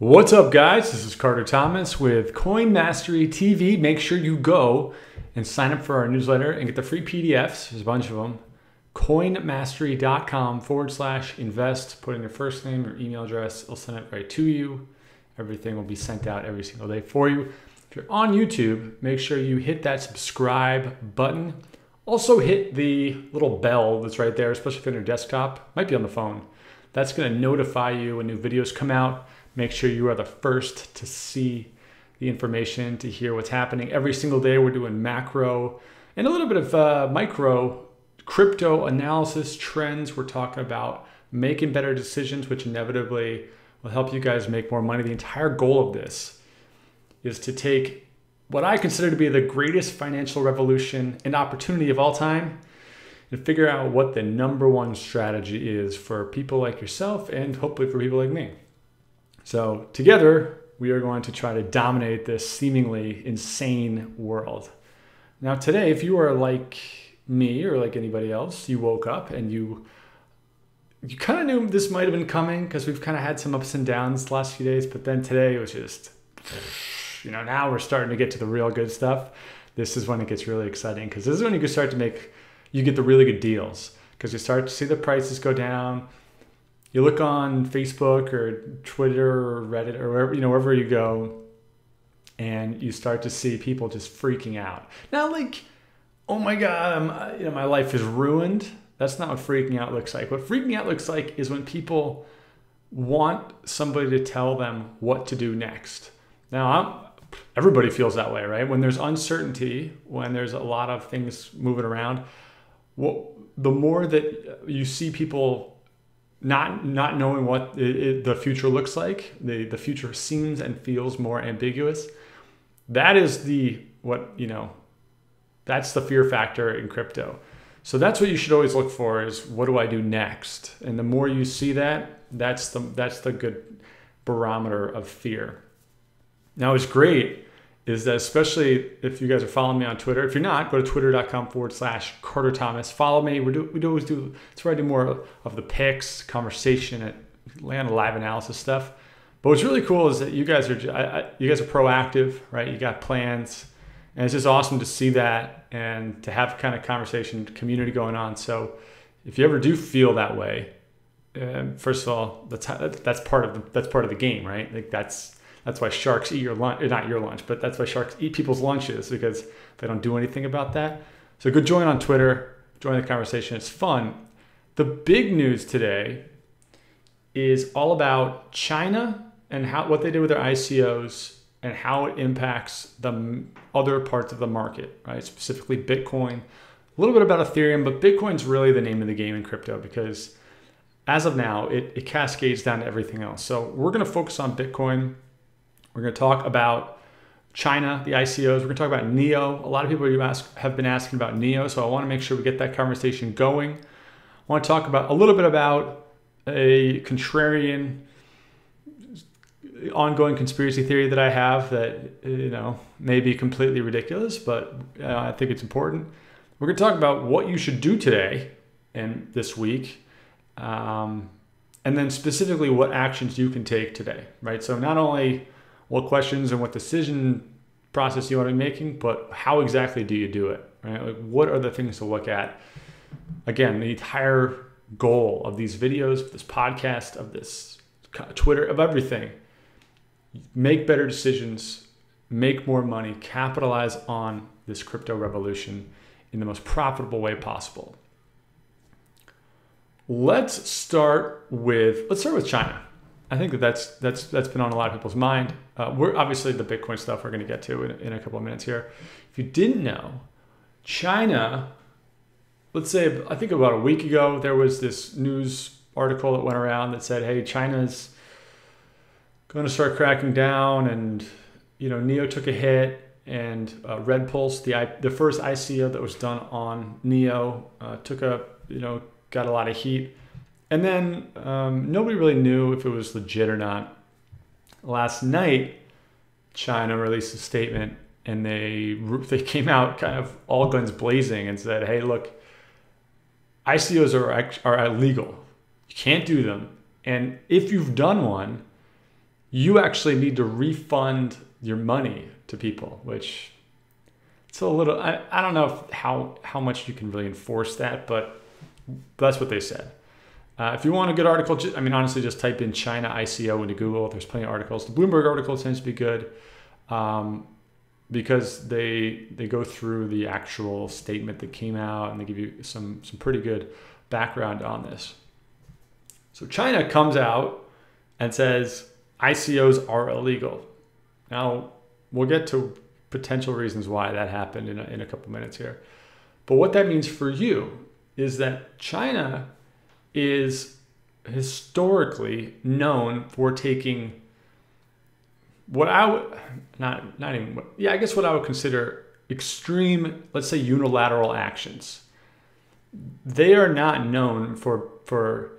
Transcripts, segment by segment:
What's up, guys? This is Carter Thomas with Coin Mastery TV. Make sure you go and sign up for our newsletter and get the free PDFs. There's a bunch of them. Coinmastery.com/invest. Put in your first name, your email address. It'll send it right to you. Everything will be sent out every single day for you. If you're on YouTube, make sure you hit that subscribe button. Also hit the little bell that's right there, especially if you're on your desktop. Might be on the phone. That's going to notify you when new videos come out. Make sure you are the first to see the information, to hear what's happening. Every single day we're doing macro and a little bit of micro crypto analysis trends. We're talking about making better decisions, which inevitably will help you guys make more money. The entire goal of this is to take what I consider to be the greatest financial revolution and opportunity of all time and figure out what the number one strategy is for people like yourself and hopefully for people like me. So together, we are going to try to dominate this seemingly insane world. Now today, if you are like me or like anybody else, you woke up and you kind of knew this might have been coming because we've kind of had some ups and downs the last few days, but then today it was just, now we're starting to get to the real good stuff. This is when it gets really exciting because this is when you can start to you get the really good deals because you start to see the prices go down. You look on Facebook or Twitter or Reddit or wherever you go, and you start to see people just freaking out. Now, oh my God, my life is ruined. That's not what freaking out looks like. What freaking out looks like is when people want somebody to tell them what to do next. Now, everybody feels that way, right? When there's uncertainty, when there's a lot of things moving around, the more that you see people not knowing what the future looks like, the future seems and feels more ambiguous. That is that's the fear factor in crypto. So that's what you should always look for is what do I do next? And the more you see that, that's the good barometer of fear. Now what's great is that especially if you guys are following me on Twitter, if you're not, go to twitter.com/Carter Thomas. Follow me. We always do. It's where I do more of the picks, conversation, and land live analysis stuff. But what's really cool is that you guys are proactive, right? You got plans, and it's just awesome to see that and to have kind of conversation community going on. So if you ever do feel that way, first of all, that's part of the game, right? That's why sharks eat your lunch, not your lunch, but that's why sharks eat people's lunches because they don't do anything about that. So go join on Twitter, join the conversation. It's fun. The big news today is all about China and what they did with their ICOs and how it impacts the other parts of the market, right? Specifically Bitcoin, a little bit about Ethereum, but Bitcoin's really the name of the game in crypto because as of now, it cascades down to everything else. So we're going to focus on Bitcoin. We're going to talk about China, the ICOs. We're going to talk about NEO. A lot of people have been asking about NEO, so I want to make sure we get that conversation going. I want to talk a little bit about a contrarian ongoing conspiracy theory that I have that may be completely ridiculous, but I think it's important. We're going to talk about what you should do today and this week, and then specifically what actions you can take today, right? So not only what questions and what decision process you want to be making, but how exactly do you do it, right? Like what are the things to look at? Again, the entire goal of these videos, of this podcast, of this Twitter, of everything, make better decisions, make more money, capitalize on this crypto revolution in the most profitable way possible. Let's start with China. I think that's been on a lot of people's mind. We're obviously the Bitcoin stuff we're going to get to in a couple of minutes here. If you didn't know, China, let's say, I think about a week ago, there was this news article that went around that said, hey, China's going to start cracking down and, NEO took a hit and Red Pulse, the first ICO that was done on NEO got a lot of heat. And then nobody really knew if it was legit or not. Last night, China released a statement and they came out kind of all guns blazing and said, hey, look, ICOs are illegal. You can't do them. And if you've done one, you actually need to refund your money to people, which it's a little, I don't know how much you can really enforce that, but that's what they said. If you want a good article, honestly, just type in China ICO into Google. There's plenty of articles. The Bloomberg article tends to be good because they go through the actual statement that came out and they give you some pretty good background on this. So China comes out and says ICOs are illegal. Now, we'll get to potential reasons why that happened in a couple minutes here. But what that means for you is that China is historically known for taking what I would I guess what I would consider extreme, let's say unilateral actions. They are not known for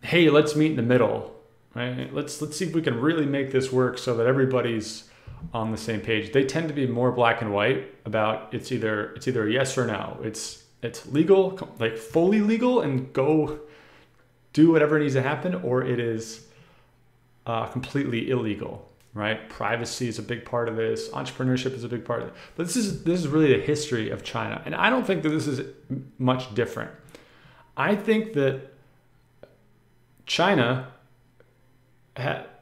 hey, let's meet in the middle, right? Let's see if we can really make this work so that everybody's on the same page. They tend to be more black and white about it's either a yes or no. It's legal, like fully legal, and go do whatever needs to happen, or it is completely illegal, right? Privacy is a big part of this. Entrepreneurship is a big part of it. But this is really the history of China, and I don't think that this is much different. I think that China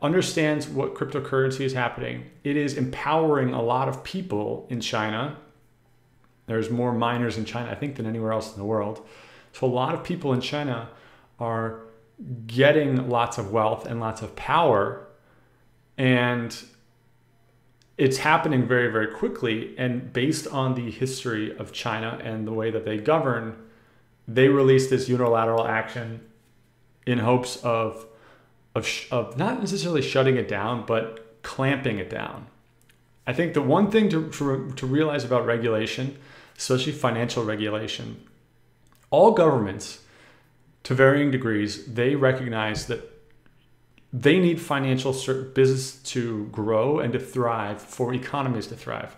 understands what cryptocurrency is happening. It is empowering a lot of people in China. There's more miners in China, I think, than anywhere else in the world. So a lot of people in China are getting lots of wealth and lots of power, and it's happening very, very quickly. And based on the history of China and the way that they govern, they released this unilateral action in hopes of not necessarily shutting it down, but clamping it down. I think the one thing to realize about regulation, especially financial regulation, all governments, to varying degrees, they recognize that they need financial business to grow and to thrive for economies to thrive.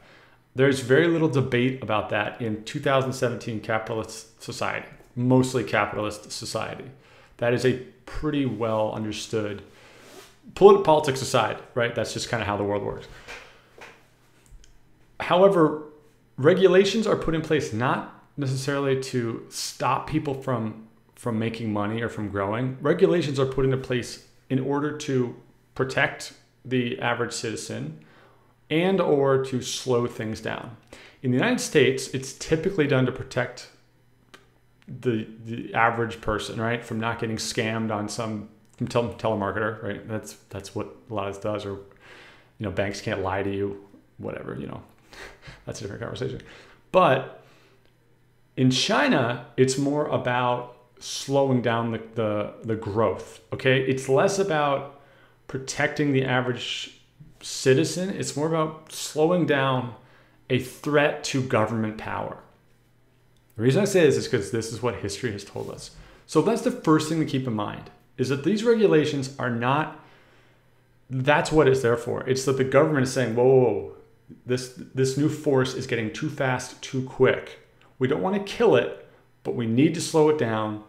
There's very little debate about that in 2017 capitalist society, mostly capitalist society. That is a pretty well understood, politics aside, right? That's just kind of how the world works. However, regulations are put in place not necessarily to stop people from making money or from growing. Regulations are put into place in order to protect the average citizen and or to slow things down. In the United States, it's typically done to protect the average person, right, from not getting scammed on some telemarketer, right? That's what a lot of this does. Or, banks can't lie to you, whatever, that's a different conversation. But in China, it's more about slowing down the growth, okay? It's less about protecting the average citizen. It's more about slowing down a threat to government power. The reason I say this is because this is what history has told us. So that's the first thing to keep in mind, is that these regulations are not, that's what it's there for. It's that the government is saying, whoa, this new force is getting too fast, too quick. We don't want to kill it, but we need to slow it down.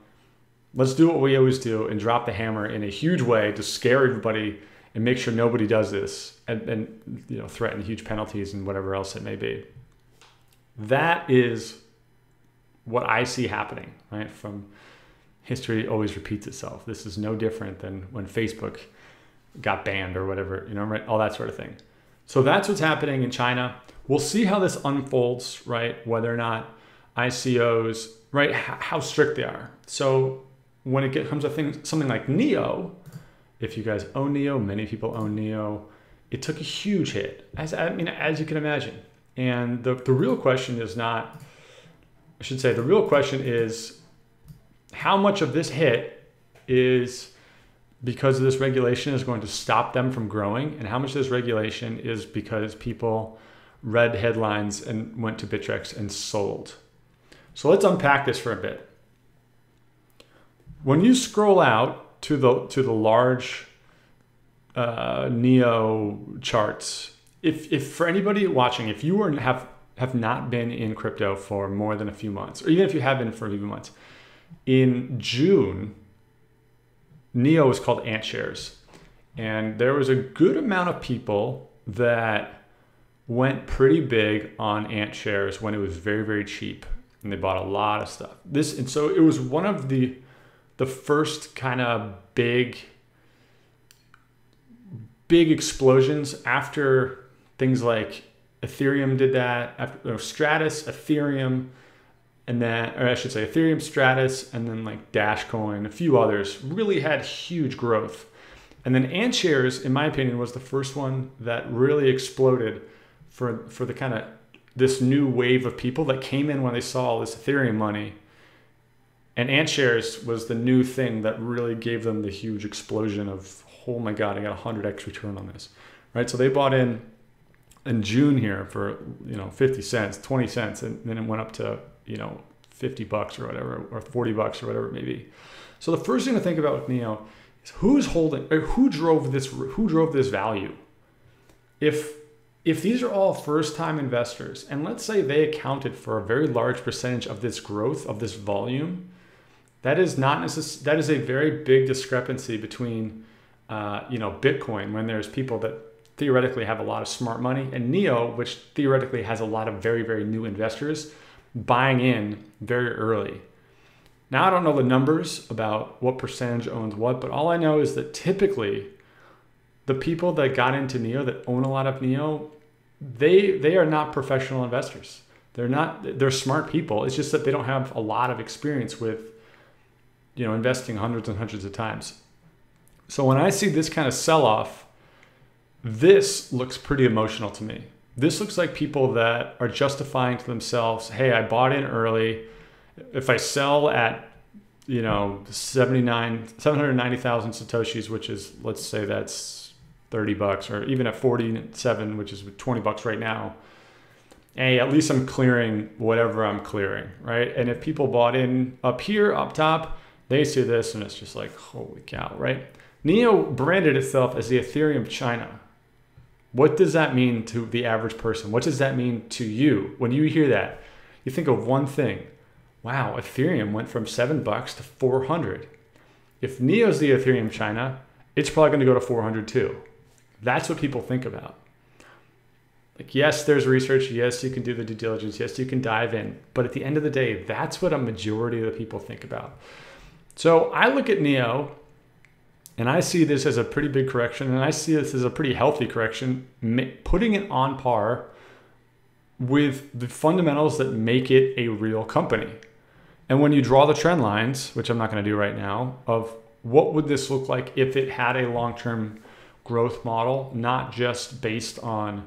Let's do what we always do and drop the hammer in a huge way to scare everybody and make sure nobody does this and threaten huge penalties and whatever else it may be. That is what I see happening, right? From history always repeats itself. This is no different than when Facebook got banned or whatever, right? All that sort of thing. So that's what's happening in China. We'll see how this unfolds, right? Whether or not ICOs, right? How strict they are. So when it comes to something like NEO, if you guys own NEO, many people own NEO, it took a huge hit, as you can imagine. And the real question is not, I should say, the real question is how much of this hit is because of this regulation is going to stop them from growing, and how much of this regulation is because people read headlines and went to Bittrex and sold. So let's unpack this for a bit. When you scroll out to the large NEO charts, if for anybody watching, if you have not been in crypto for more than a few months, or even if you have been for a few months, in June, NEO was called Ant Shares. And there was a good amount of people that went pretty big on Ant Shares when it was very, very cheap. And they bought a lot of stuff. And so it was one of the first kind of big explosions after things like Ethereum did that, after Stratus, Ethereum, and then, or I should say Ethereum, Stratus, and then like Dashcoin, a few others really had huge growth. And then Ant Shares, in my opinion, was the first one that really exploded for the kind of this new wave of people that came in when they saw all this Ethereum money. And Ant Shares was the new thing that really gave them the huge explosion of, oh my God, I got 100x return on this, right? So they bought in June here for, 50 cents, 20 cents, and then it went up to, $50 or whatever, or $40 or whatever it may be. So the first thing to think about with NEO is who drove this value? If these are all first-time investors, and let's say they accounted for a very large percentage of this growth, of this volume, that is a very big discrepancy between, Bitcoin, when there's people that theoretically have a lot of smart money, and NEO, which theoretically has a lot of very, very new investors buying in very early. Now, I don't know the numbers about what percentage owns what, but all I know is that typically the people that got into NEO, that own a lot of NEO, they are not professional investors. They're smart people. It's just that they don't have a lot of experience with, investing hundreds and hundreds of times. So when I see this kind of sell-off, this looks pretty emotional to me. This looks like people that are justifying to themselves, hey, I bought in early. If I sell at, 790,000 Satoshis, which is, let's say that's $30, or even at 47, which is $20 right now, hey, at least I'm clearing whatever I'm clearing, right? And if people bought in up here, up top, they see this and it's just like, holy cow, right? NEO branded itself as the Ethereum China. What does that mean to the average person? What does that mean to you? When you hear that, you think of one thing. Wow, Ethereum went from $7 to 400. If NEO's the Ethereum China, it's probably going to go to 400 too. That's what people think about. Like, yes, there's research. Yes, you can do the due diligence. Yes, you can dive in. But at the end of the day, that's what a majority of the people think about. So I look at NEO and I see this as a pretty big correction, and I see this as a pretty healthy correction, putting it on par with the fundamentals that make it a real company. And when you draw the trend lines, which I'm not going to do right now, of what would this look like if it had a long-term growth model, not just based on,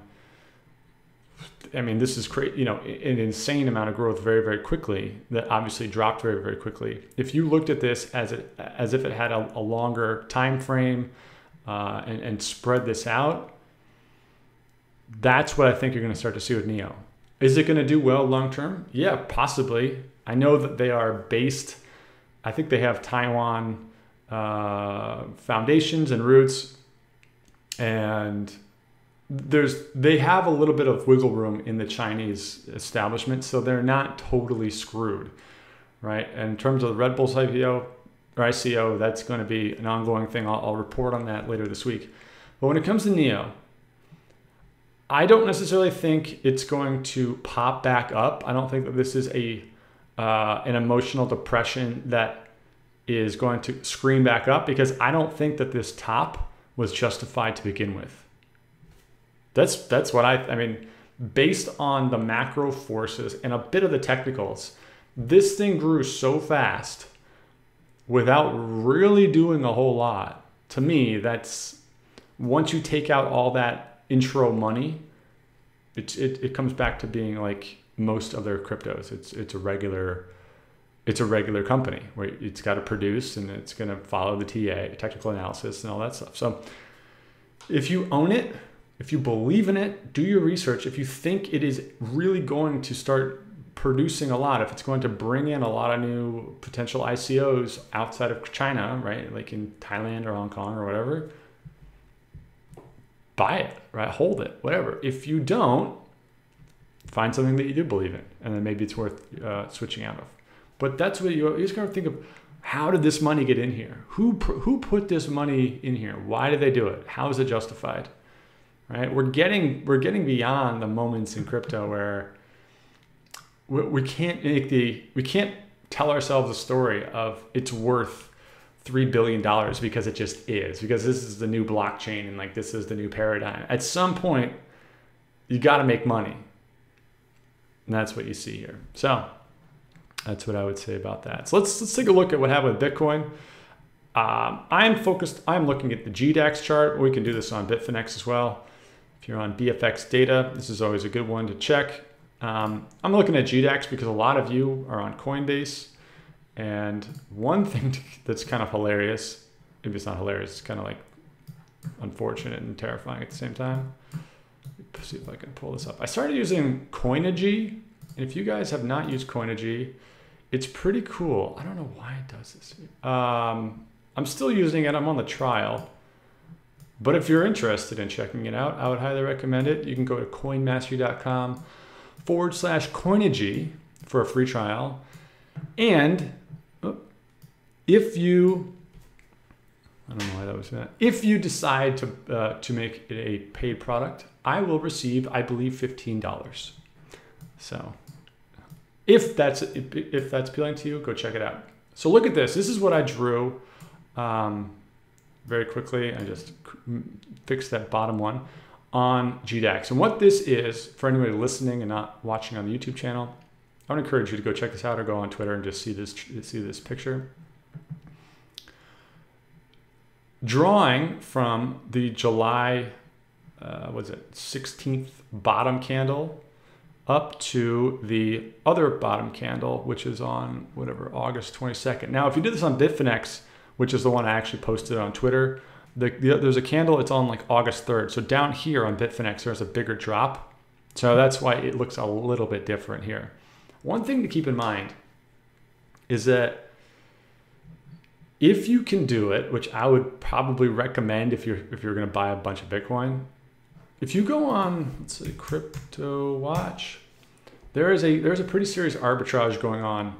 this is an insane amount of growth very, very quickly that obviously dropped very, very quickly. If you looked at this as if it had a longer time frame and spread this out, that's what I think you're going to start to see with NEO. Is it going to do well long term? Yeah, possibly. I know that they are based, I think they have Taiwan foundations and roots, and they have a little bit of wiggle room in the Chinese establishment, so they're not totally screwed, right? And in terms of the Red Bull's IPO or ICO, that's going to be an ongoing thing. I'll report on that later this week. But when it comes to NEO, I don't necessarily think it's going to pop back up. I don't think that this is an emotional depression that is going to scream back up, because I don't think that this top was justified to begin with. That's what I mean, based on the macro forces and a bit of the technicals, this thing grew so fast without really doing a whole lot. To me, that's, once you take out all that intro money, it comes back to being like most other cryptos. It's a regular company where it's got to produce and it's going to follow the TA, technical analysis, and all that stuff. So if you own it, if you believe in it, do your research. If you think it is really going to start producing a lot, if it's going to bring in a lot of new potential ICOs outside of China, right, like in Thailand or Hong Kong or whatever, buy it, right? Hold it, whatever. If you don't, find something that you do believe in, and then maybe it's worth switching out of. But that's what you just got to think of. How did this money get in here? Who put this money in here? Why did they do it? How is it justified? Right? We're getting beyond the moments in crypto where we can't tell ourselves a story of it's worth $3 billion because it just is, because this is the new blockchain and like this is the new paradigm. At some point, you got to make money. And that's what you see here. So that's what I would say about that. So let's take a look at what happened with Bitcoin. I'm looking at the GDAX chart. We can do this on Bitfinex as well. If you're on BFX data, this is always a good one to check. I'm looking at GDAX because a lot of you are on Coinbase. And one thing that's kind of hilarious, maybe it's not hilarious, it's kind of like unfortunate and terrifying at the same time. Let's see if I can pull this up. I started using Coinigy. And if you guys have not used Coinigy, it's pretty cool. I don't know why it does this. I'm still using it. I'm on the trial. But if you're interested in checking it out, I would highly recommend it. You can go to coinmastery.com/Coinigy for a free trial. And if you, I don't know why that was that. If you decide to make it a paid product, I will receive, I believe, $15. So if that's appealing to you, go check it out. So look at this. This is what I drew very quickly. I just fixed that bottom one on GDAX. And what this is, for anybody listening and not watching on the YouTube channel, I would encourage you to go check this out or go on Twitter and just see this picture. Drawing from the July, 16th bottom candle up to the other bottom candle, which is on whatever, August 22nd. Now, if you did this on Bitfinex, which is the one I actually posted on Twitter, there's a candle, it's on like August 3rd. So down here on Bitfinex, there's a bigger drop. So that's why it looks a little bit different here. One thing to keep in mind is that if you can do it, which I would probably recommend if you're going to buy a bunch of Bitcoin, if you go on, let's say, Crypto Watch, there's a pretty serious arbitrage going on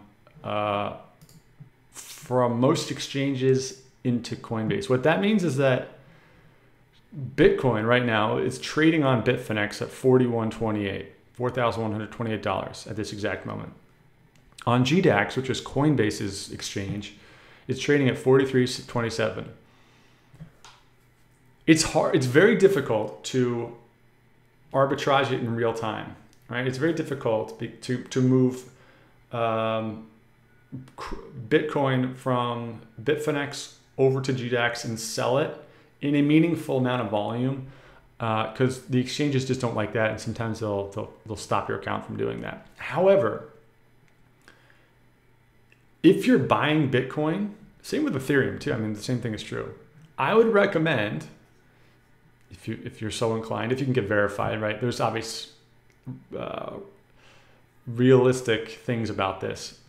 from most exchanges into Coinbase. What that means is that Bitcoin right now is trading on Bitfinex at $4,128 at this exact moment. On GDAX, which is Coinbase's exchange, it's trading at $43.27. It's hard. It's very difficult to arbitrage it in real time, right? It's very difficult to move Bitcoin from Bitfinex over to GDAX and sell it in a meaningful amount of volume, because the exchanges just don't like that, and sometimes they'll stop your account from doing that. However, if you're buying Bitcoin, same with Ethereum too. I mean, the same thing is true. I would recommend, if you're so inclined, if you can get verified, right? There's obvious realistic things about this.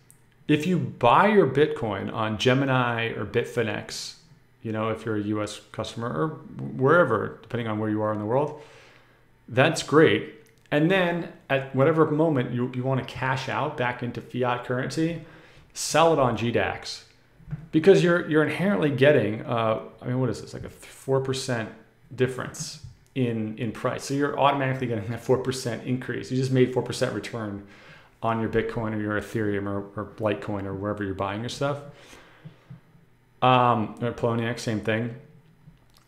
If you buy your Bitcoin on Gemini or Bitfinex, you know, if you're a US customer or wherever, depending on where you are in the world, that's great. And then at whatever moment you want to cash out back into fiat currency, sell it on GDAX, because you're inherently getting, I mean, what is this, like a 4% difference in price. So you're automatically getting that 4% increase. You just made 4% return on your Bitcoin or your Ethereum or Litecoin or wherever you're buying your stuff. Or Poloniex, same thing.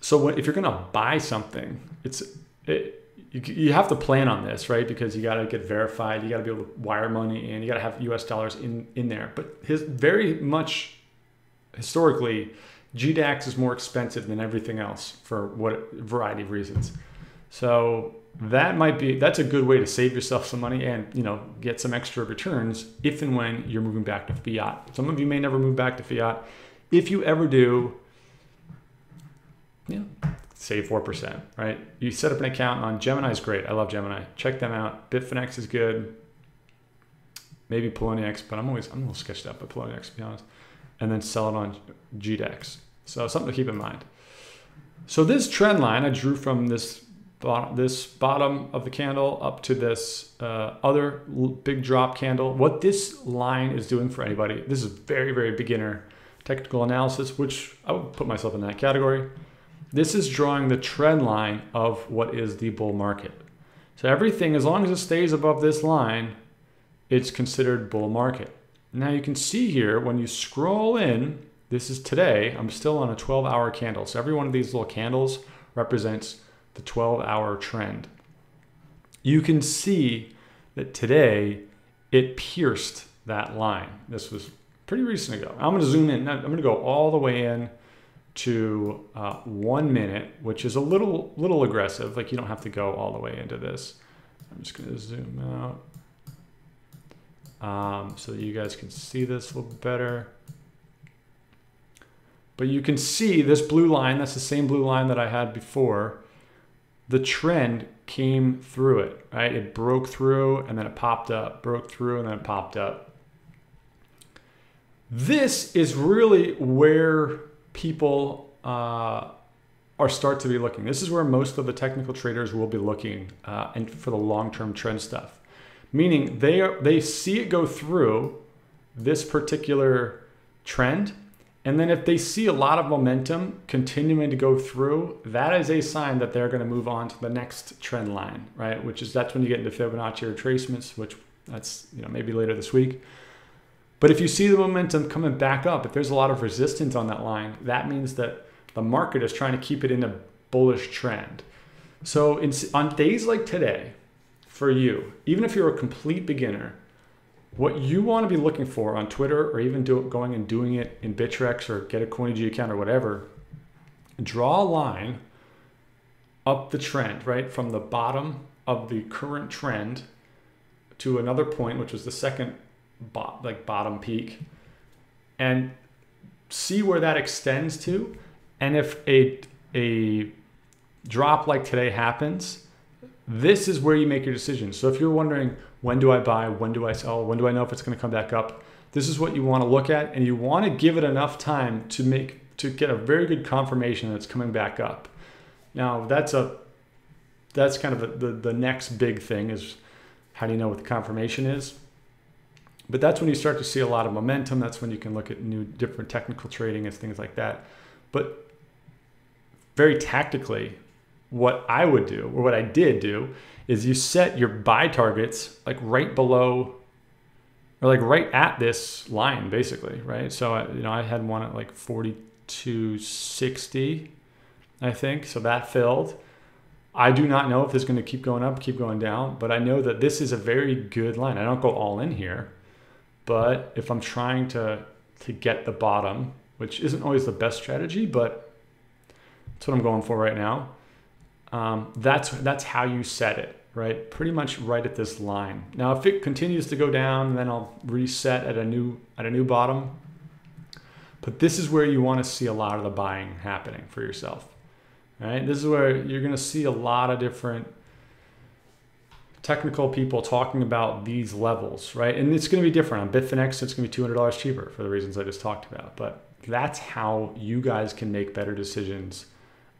So if you're gonna buy something, you have to plan on this, right? Because you gotta get verified, you gotta be able to wire money, and you gotta have US dollars in there. But very much historically, GDAX is more expensive than everything else for what variety of reasons. So that's a good way to save yourself some money and, you know, get some extra returns if and when you're moving back to fiat. Some of you may never move back to fiat. If you ever do, you know, save 4%, right? You set up an account on Gemini is great. I love Gemini. Check them out. Bitfinex is good. Maybe Poloniex, but I'm a little sketched up by Poloniex, to be honest. And then sell it on GDAX. So something to keep in mind. So this trend line I drew from this bottom of the candle up to this other big drop candle. What this line is doing for anybody, this is very, very beginner technical analysis, which I would put myself in that category. This is drawing the trend line of what is the bull market. So everything, as long as it stays above this line, it's considered bull market. Now you can see here, when you scroll in, this is today, I'm still on a 12-hour candle. So every one of these little candles represents the 12-hour trend. You can see that today it pierced that line. This was pretty recent ago. I'm going to zoom in. I'm going to go all the way in to 1 minute, which is a little aggressive. Like, you don't have to go all the way into this. I'm just going to zoom out so that you guys can see this a little better. But you can see this blue line. That's the same blue line that I had before. The trend came through it, right? It broke through and then it popped up, broke through and then it popped up. This is really where people start to be looking. This is where most of the technical traders will be looking and for the long-term trend stuff. Meaning they see it go through this particular trend, and then if they see a lot of momentum continuing to go through, that is a sign that they're going to move on to the next trend line, right? That's when you get into Fibonacci retracements, which that's maybe later this week. But if you see the momentum coming back up, if there's a lot of resistance on that line, that means that the market is trying to keep it in a bullish trend. So on days like today, for you, even if you're a complete beginner, what you want to be looking for on Twitter, or even going and doing it in Bittrex or get a CoinG account or whatever, draw a line up the trend, right? From the bottom of the current trend to another point, which was the second bottom peak, and see where that extends to. And if a drop like today happens, this is where you make your decision. So if you're wondering, when do I buy, when do I sell, when do I know if it's going to come back up, this is what you want to look at, and you want to give it enough time to get a very good confirmation that it's coming back up. Now that's kind of the next big thing, is how do you know what the confirmation is? But that's when you start to see a lot of momentum. That's when you can look at different technical trading and things like that. But very tactically, what I would do, or what I did do, is you set your buy targets like right below, or like right at this line, basically, right? So I had one at like 42.60, I think. So that filled. I do not know if this is going to keep going up, keep going down, but I know that this is a very good line. I don't go all in here. But if I'm trying to get the bottom, which isn't always the best strategy, but that's what I'm going for right now. That's how you set it, right? Pretty much right at this line. Now, if it continues to go down, then I'll reset at a new bottom. But this is where you want to see a lot of the buying happening for yourself, right? This is where you're going to see a lot of different technical people talking about these levels, right? And it's going to be different. On Bitfinex, it's going to be $200 cheaper for the reasons I just talked about. But that's how you guys can make better decisions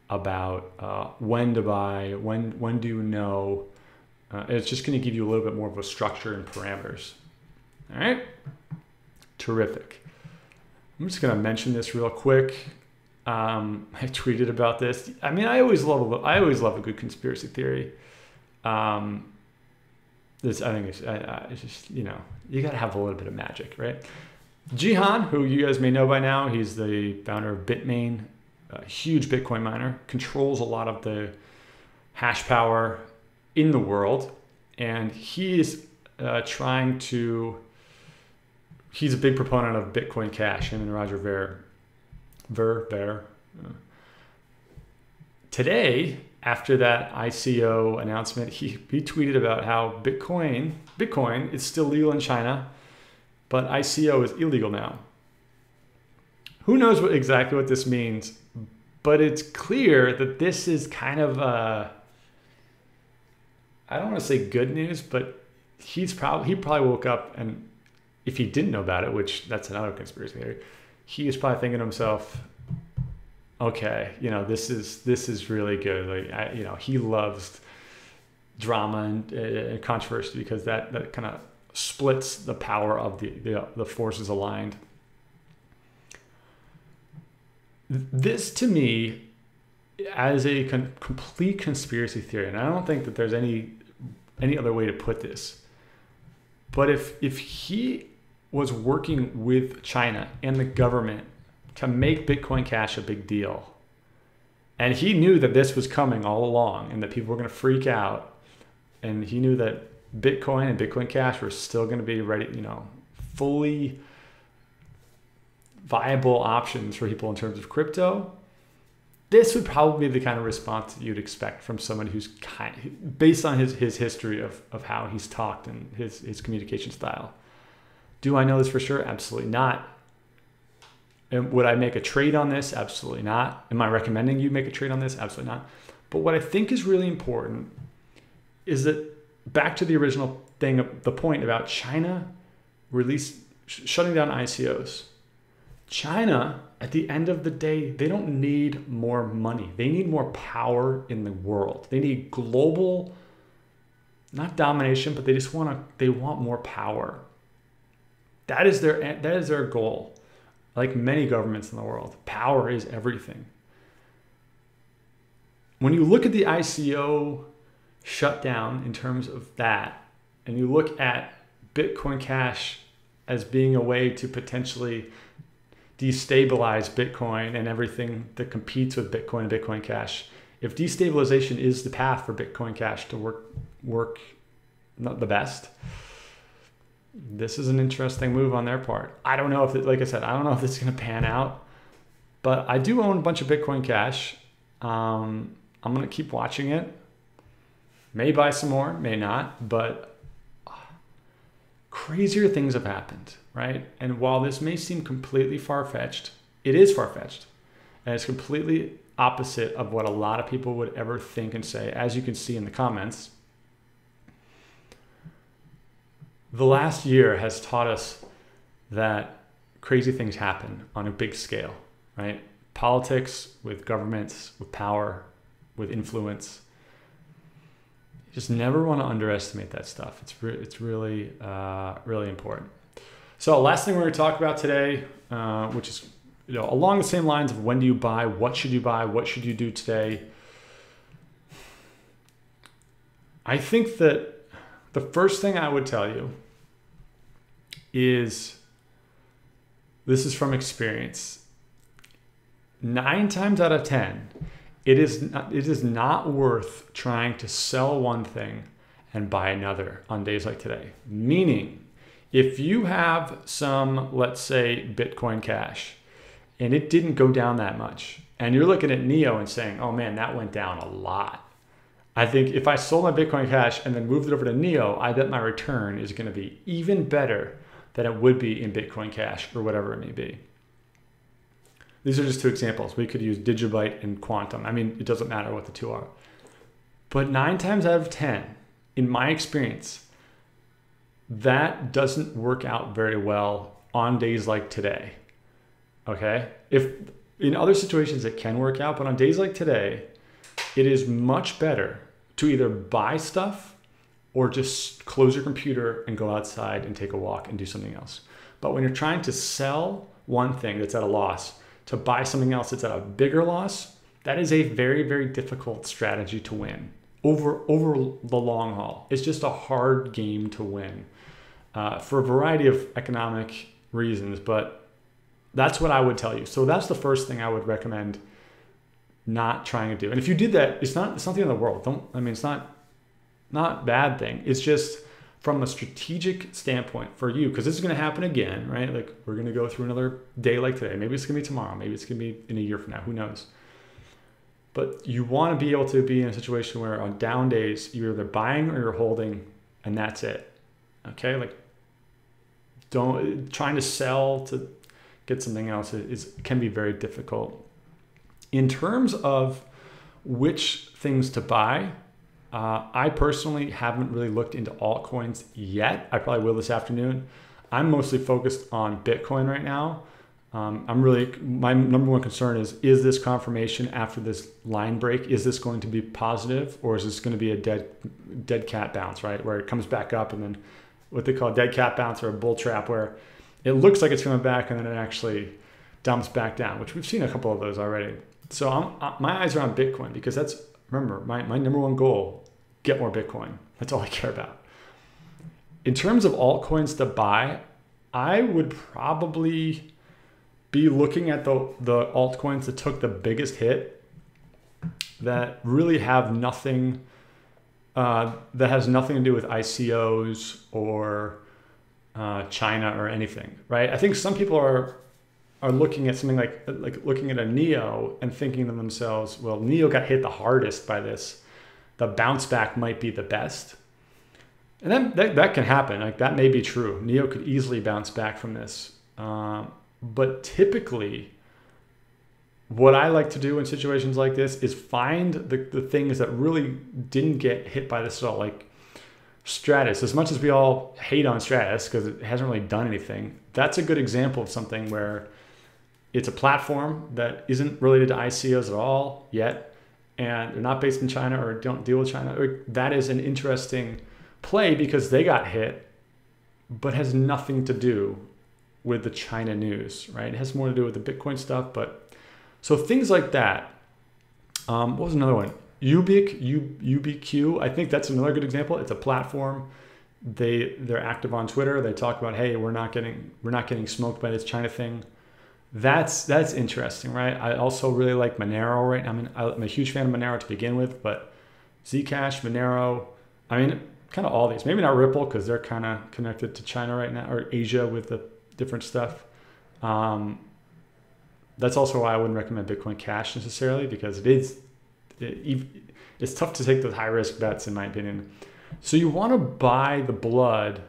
about when to buy, when do you know. It's just going to give you a little bit more of a structure and parameters. All right? Terrific. I'm just going to mention this real quick. I tweeted about this. I mean, I always love a good conspiracy theory. I think it's just, you got to have a little bit of magic, right? Jihan, who you guys may know by now, he's the founder of Bitmain, a huge Bitcoin miner, controls a lot of the hash power in the world. And he is he's a big proponent of Bitcoin Cash, him and Roger Ver. Today, after that ICO announcement, he tweeted about how Bitcoin is still legal in China, but ICO is illegal now. Who knows exactly what this means, but it's clear that this is kind of I don't want to say good news, but he probably woke up, and if he didn't know about it, which that's another conspiracy theory, he was probably thinking to himself, okay, this is really good. Like, he loves drama and controversy, because that kind of splits the power of the forces aligned. This to me, as a complete conspiracy theory, and I don't think that there's any other way to put this, but if he was working with China and the government to make Bitcoin Cash a big deal, and he knew that this was coming all along and that people were going to freak out, and he knew that Bitcoin and Bitcoin Cash were still going to be ready, fully viable options for people in terms of crypto, this would probably be the kind of response that you'd expect from someone who's based on his history of how he's talked and his communication style. Do I know this for sure? Absolutely not. And would I make a trade on this? Absolutely not. Am I recommending you make a trade on this? Absolutely not. But what I think is really important is that, back to the original thing, the point about China shutting down ICOs. China, at the end of the day, they don't need more money. They need more power in the world. They need global, not domination, but they want more power. That is their goal. Like many governments in the world, power is everything. When you look at the ICO shutdown in terms of that, and you look at Bitcoin Cash as being a way to potentially destabilize Bitcoin and everything that competes with Bitcoin and Bitcoin Cash, if destabilization is the path for Bitcoin Cash to work not the best, this is an interesting move on their part. I don't know if like I said, I don't know if it's going to pan out, but I do own a bunch of Bitcoin Cash. I'm going to keep watching it. May buy some more, may not, but crazier things have happened, right? And while this may seem completely far-fetched, it is far-fetched. And it's completely opposite of what a lot of people would ever think and say, as you can see in the comments. The last year has taught us that crazy things happen on a big scale, right? Politics, with governments, with power, with influence. You just never want to underestimate that stuff. It's really, really important. So last thing we're going to talk about today, which is along the same lines of when do you buy, what should you buy, what should you do today. I think that the first thing I would tell you is, this is from experience, 9 times out of 10, it is not worth trying to sell one thing and buy another on days like today. Meaning, if you have some, let's say, Bitcoin Cash, and it didn't go down that much, and you're looking at NEO and saying, oh man, that went down a lot. I think if I sold my Bitcoin Cash and then moved it over to NEO, I bet my return is going to be even better than it would be in Bitcoin Cash or whatever it may be. These are just 2 examples. We could use Digibyte and Quantum. I mean, it doesn't matter what the 2 are. But 9 times out of 10, in my experience, that doesn't work out very well on days like today. Okay? If in other situations it can work out, but on days like today, it is much better to either buy stuff or just close your computer and go outside and take a walk and do something else. But when you're trying to sell one thing that's at a loss to buy something else that's at a bigger loss, that is a very, very difficult strategy to win over the long haul. It's just a hard game to win for a variety of economic reasons, but that's what I would tell you. So that's the first thing I would recommend not trying to do. And if you did that, it's not the end of the world. It's not a bad thing. It's just from a strategic standpoint for you, because this is going to happen again, right? Like, we're going to go through another day like today. Maybe it's going to be tomorrow. Maybe it's going to be in a year from now. Who knows? But you want to be able to be in a situation where on down days, you're either buying or you're holding, and that's it. Okay? Like, trying to sell to get something else can be very difficult. In terms of which things to buy, I personally haven't really looked into altcoins yet. I probably will this afternoon. I'm mostly focused on Bitcoin right now. My number one concern is this confirmation after this line break? Is this going to be positive, or is this going to be a dead cat bounce, right? Where it comes back up and then what they call a dead cat bounce or a bull trap, where it looks like it's coming back and then it actually dumps back down, which we've seen a couple of those already. So my eyes are on Bitcoin because that's, remember, my number one goal, get more Bitcoin. That's all I care about. In terms of altcoins to buy, I would probably be looking at the altcoins that took the biggest hit, that really have nothing, that has nothing to do with ICOs or China or anything, right? I think some people are looking at something like looking at a NEO and thinking to themselves, well, NEO got hit the hardest by this. The bounce back might be the best. And then that can happen. Like, that may be true. NEO could easily bounce back from this. But typically, what I like to do in situations like this is find the things that really didn't get hit by this at all. Like Stratus, as much as we all hate on Stratus because it hasn't really done anything, that's a good example of something where it's a platform that isn't related to ICOs at all yet, and they're not based in China or don't deal with China. That is an interesting play because they got hit, but has nothing to do with the China news, right? It has more to do with the Bitcoin stuff. But so things like that. What was another one? UBQ. I think that's another good example. It's a platform. They're active on Twitter. They talk about, hey, we're not getting smoked by this China thing. That's interesting, right? I also really like Monero, right? I'm a huge fan of Monero to begin with, but Zcash, Monero, kind of all these. Maybe not Ripple because they're kind of connected to China right now, or Asia with the different stuff. That's also why I wouldn't recommend Bitcoin Cash necessarily, because it's tough to take those high risk bets, in my opinion. So you want to buy the blood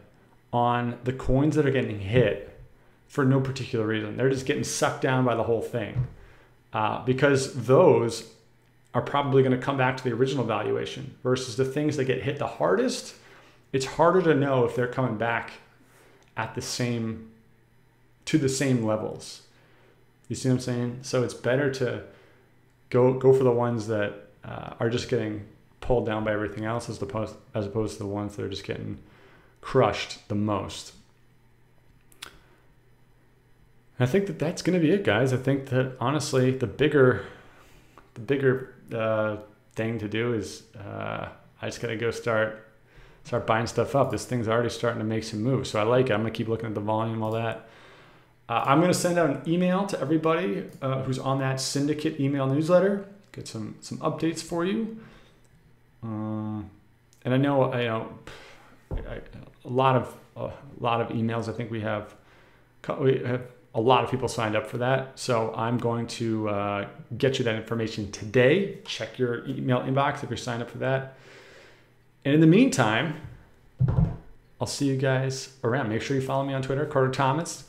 on the coins that are getting hit for no particular reason. They're just getting sucked down by the whole thing, because those are probably going to come back to the original valuation, versus the things that get hit the hardest. It's harder to know if they're coming back at the same levels. You see what I'm saying? So it's better to go for the ones that are just getting pulled down by everything else, as opposed to the ones that are just getting crushed the most. And I think that's going to be it, guys. I think that honestly, the bigger thing to do is I just got to go start buying stuff up. This thing's already starting to make some moves, so I like it. I'm gonna keep looking at the volume, all that. I'm gonna send out an email to everybody who's on that syndicate email newsletter. Get some updates for you. And I know a lot of emails. I think we have a lot of people signed up for that. So I'm going to get you that information today. Check your email inbox if you're signed up for that. And in the meantime, I'll see you guys around. Make sure you follow me on Twitter, Carter Thomas,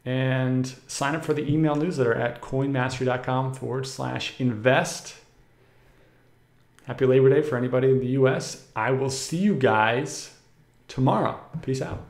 and sign up for the email newsletter at coinmastery.com/invest. Happy Labor Day for anybody in the US. I will see you guys tomorrow. Peace out.